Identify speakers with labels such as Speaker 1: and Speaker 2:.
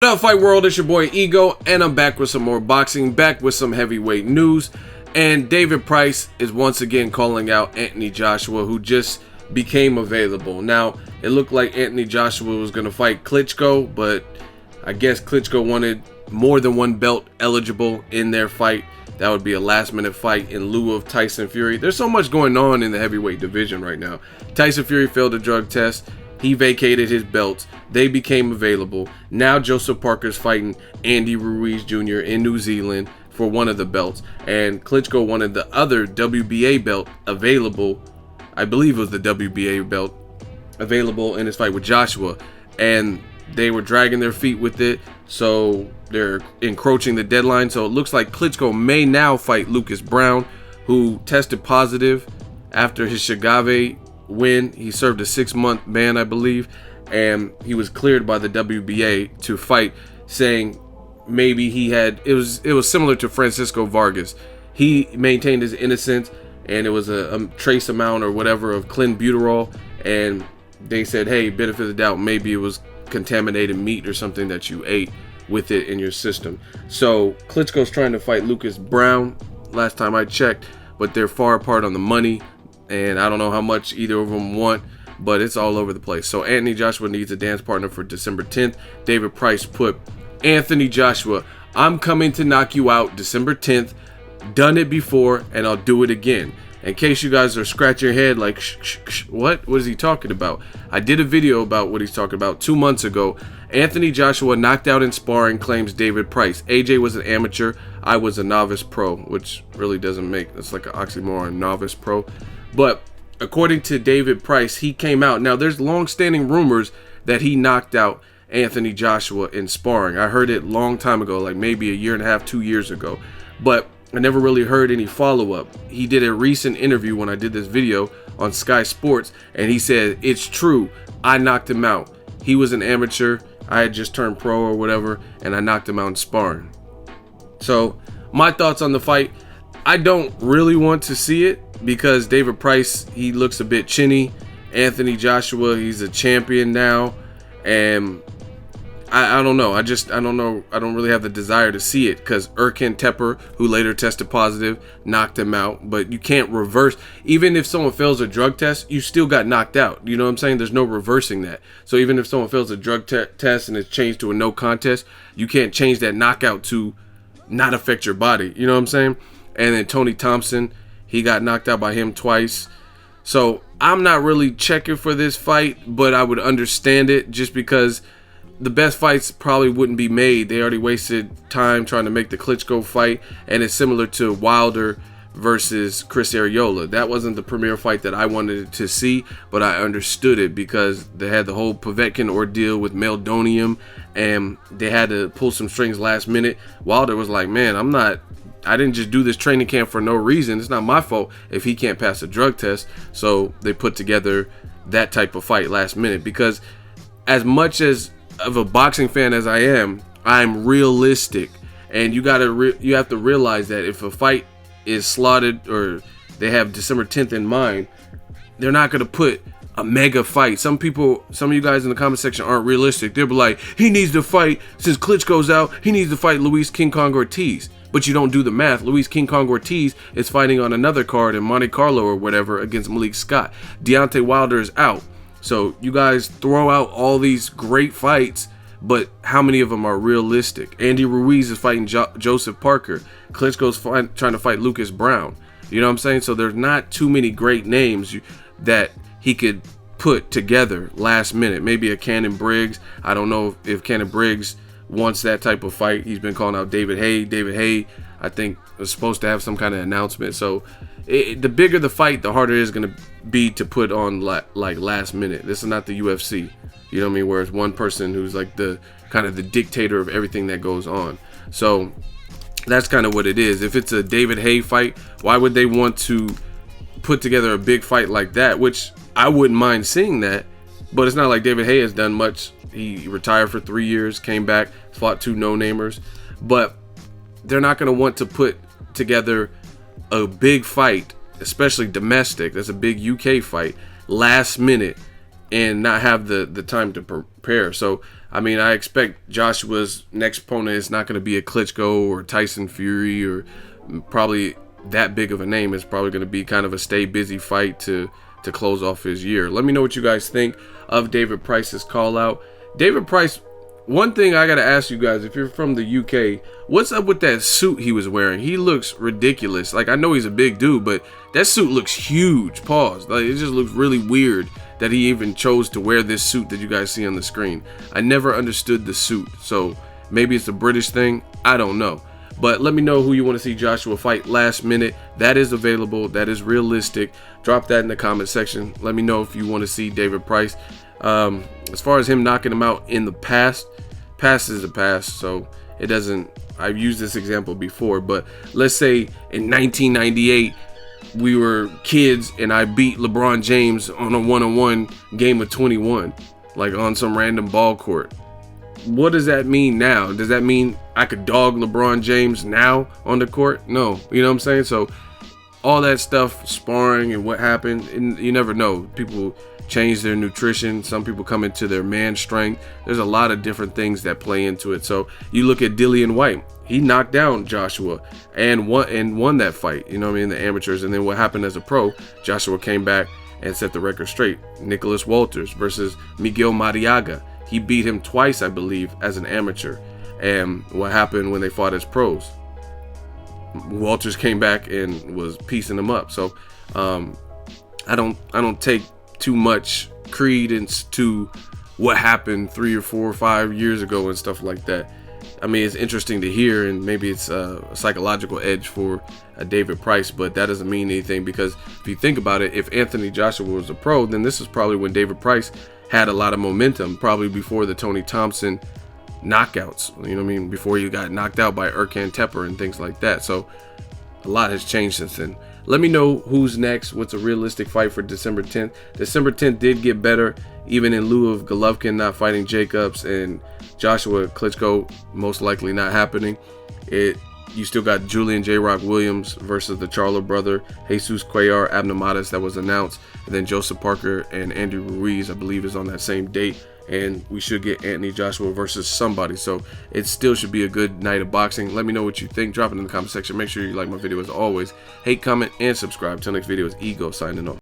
Speaker 1: What up, Fight World? It's your boy Ego, and I'm back with some more boxing, back with some heavyweight news. And David Price is once again calling out Anthony Joshua, who just became available. Now, it looked like Anthony Joshua was going to fight Klitschko, but I guess Klitschko wanted more than one belt eligible in their fight. That would be a last-minute fight in lieu of Tyson Fury. There's so much going on in the heavyweight division right now. Tyson Fury failed a drug test. He vacated his belts. They became available. Now Joseph Parker's fighting Andy Ruiz Jr. in New Zealand for one of the belts. And Klitschko wanted the other WBA belt available. I believe it was the WBA belt available in his fight with Joshua. And they were dragging their feet with it. So they're encroaching the deadline. So it looks like Klitschko may now fight Lucas Brown, who tested positive after his Shigave win. He served a 6-month ban, I believe, and he was cleared by the WBA to fight, saying maybe he had it was similar to Francisco Vargas. He maintained his innocence, and it was a trace amount or whatever of clenbuterol, and they said, hey, benefit of the doubt, maybe it was contaminated meat or something that you ate with it in your system. So Klitschko's trying to fight Lucas Brown last time I checked, but they're far apart on the money. And I don't know how much either of them want, but it's all over the place. So Anthony Joshua needs a dance partner for December 10th. David Price put, Anthony Joshua, I'm coming to knock you out December 10th. Done it before, and I'll do it again. In case you guys are scratching your head like, what is he talking about? I did a video about what he's talking about 2 months ago. Anthony Joshua knocked out in sparring, claims David Price. AJ was an amateur. I was a novice pro, which really doesn't make, it's like an oxymoron, novice pro. But according to David Price, he came out. Now, there's long-standing rumors that he knocked out Anthony Joshua in sparring. I heard it long time ago, like maybe a year and a half, 2 years ago. But I never really heard any follow-up. He did a recent interview when I did this video on Sky Sports, and he said, it's true, I knocked him out. He was an amateur. I had just turned pro or whatever, and I knocked him out in sparring. So, my thoughts on the fight, I don't really want to see it, because David Price, he looks a bit chinny. Anthony Joshua, he's a champion now, and I don't know. I don't know. I don't really have the desire to see it, because Erkan Tepper, who later tested positive, knocked him out. But you can't reverse. Even if someone fails a drug test, you still got knocked out. You know what I'm saying? There's no reversing that. So even if someone fails a drug test and it's changed to a no contest, you can't change that knockout to not affect your body. You know what I'm saying? And then Tony Thompson, he got knocked out by him twice. So I'm not really checking for this fight, but I would understand it just because the best fights probably wouldn't be made. They already wasted time trying to make the Klitschko fight, and it's similar to Wilder versus Chris Arreola. That wasn't the premier fight that I wanted to see, but I understood it because they had the whole Povetkin ordeal with meldonium, and they had to pull some strings last minute. Wilder was like, man, I didn't just do this training camp for no reason. It's not my fault if he can't pass a drug test. So they put together that type of fight last minute, because as much as of a boxing fan as I am, I'm realistic, and you have to realize that if a fight is slotted or they have December 10th in mind, they're not going to put a mega fight. Some of you guys in the comment section aren't realistic. They'll be like, he needs to fight, since Klitschko's out, he needs to fight Luis King Kong Ortiz. But you don't do the math. Luis King Kong Ortiz is fighting on another card in Monte Carlo or whatever against Malik Scott. Deontay Wilder is out. So you guys throw out all these great fights, but how many of them are realistic? Andy Ruiz is fighting Joseph Parker. Klitschko's trying to fight Lucas Brown. You know what I'm saying? So there's not too many great names that he could put together last minute. Maybe a Cannon Briggs. I don't know if Cannon Briggs wants that type of fight. He's been calling out David Haye. David Haye, I think, was supposed to have some kind of announcement. So the bigger the fight, the harder it is going to be to put on like last minute. This is not the UFC. You know what I mean? Where it's one person who's like the kind of the dictator of everything that goes on. So that's kind of what it is. If it's a David Haye fight, why would they want to put together a big fight like that? Which I wouldn't mind seeing that, but it's not like David Haye has done much. He retired for 3 years, came back, fought 2 no-namers. But they're not going to want to put together a big fight, especially domestic. That's a big UK fight, last minute, and not have the time to prepare. So I mean, I expect Joshua's next opponent is not going to be a Klitschko or Tyson Fury, or probably that big of a name. It's probably going to be kind of a stay busy fight to close off his year. Let me know what you guys think of David Price's call out. David Price, one thing I got to ask you guys, if you're from the UK, what's up with that suit he was wearing? He looks ridiculous. Like, I know he's a big dude, but that suit looks huge. Pause. Like, it just looks really weird that he even chose to wear this suit that you guys see on the screen. I never understood the suit, so maybe it's a British thing. I don't know. But let me know who you want to see Joshua fight last minute. That is available. That is realistic. Drop that in the comment section. Let me know if you want to see David Price. As far as him knocking him out in the past is the past, so it doesn't. I've used this example before, but let's say in 1998 we were kids and I beat LeBron James on a one-on-one game of 21, like on some random ball court. What does that mean now? Does that mean I could dog LeBron James now on the court? No. You know what I'm saying? So all that stuff, sparring and what happened, and you never know. People change their nutrition. Some people come into their man strength. There's a lot of different things that play into it. So you look at Dillian White. He knocked down Joshua and won that fight, you know what I mean, the amateurs. And then what happened as a pro, Joshua came back and set the record straight. Nicholas Walters versus Miguel Mariaga. He beat him twice, I believe, as an amateur. And what happened when they fought as pros? Walters came back and was piecing him up. So I don't take too much credence to what happened 3 or 4 or 5 years ago and stuff like that. I mean, it's interesting to hear, and maybe it's a psychological edge for David Price, but that doesn't mean anything, because if you think about it, if Anthony Joshua was a pro, then this is probably when David Price had a lot of momentum, probably before the Tony Thompson knockouts, you know what I mean, before he got knocked out by Erkan Tepper and things like that. So a lot has changed since then. Let me know who's next. What's a realistic fight for December 10th? December 10th did get better, even in lieu of Golovkin not fighting Jacobs and Joshua Klitschko most likely not happening. You still got Julian J. Rock Williams versus the Charlo brother, Jesus Cuellar Abnormatis, that was announced. And then Joseph Parker and Andy Ruiz, I believe, is on that same date. And we should get Anthony Joshua versus somebody. So it still should be a good night of boxing. Let me know what you think. Drop it in the comment section. Make sure you like my video as always. Hate, comment, and subscribe. Till next video, is Ego signing off.